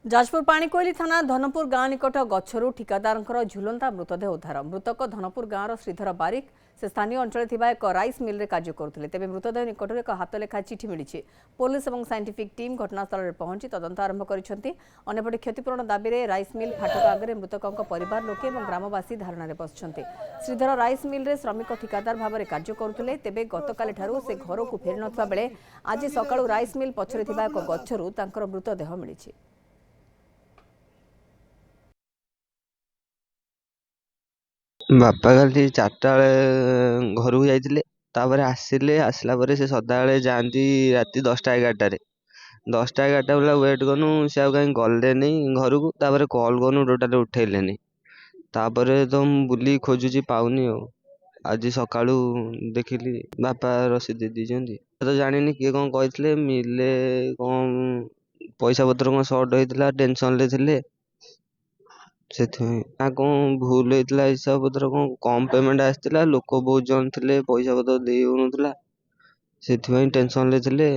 जाजपुर पाणिकोइली थाना धनपुर गाँ निकट गछरु ठिकादार झुलंता मृतदेह उद्धार। मृतक धनपुर गाँवर श्रीधर बारिक से स्थानीय अंचल एक राइस मिल कार्य करुले। तेज मृतदेह निकट एक हाथलेखा चिठी मिली। पुलिस और साइंटिफिक टीम घटनास्थल में पहुंची तदंत आरंभ करपटे क्षतिपूरण दाबी में राइस मिल फाटक आगे मृतकों परिवार लोके और ग्रामवासी धारणा बसुंट। श्रीधर राइस मिल श्रमिक ठिकादार भाव में कार्य करुले। तेज गतकाली से घर को फेरी नथिबा बेले आज सकाळु राइस मिल पछरे एक गछरु तांकर मृतदेह मिली। बापा खाली 4टा बेले घर को जाइए तापर आसला से सदाबले जाती राति 10टा 11टारे 10टा 11टा बेला वेट करूँ से कहीं गले घर को तापर कल करूँ टोटाल उठेले तापर तो बुली खोजुची पाऊनी आज सकाळु देखिली बापा रसीद दीजिए तो जानी किए कौन कहते मिले कौन पैसा पत्र कौन सर्ट होता टेंशन थे से कौन भूल होता हिसाब पत्र कौन कम पेमेंट आसाला लोक बहुत जन थे पैसा पत्र दे हो टेंशन थे।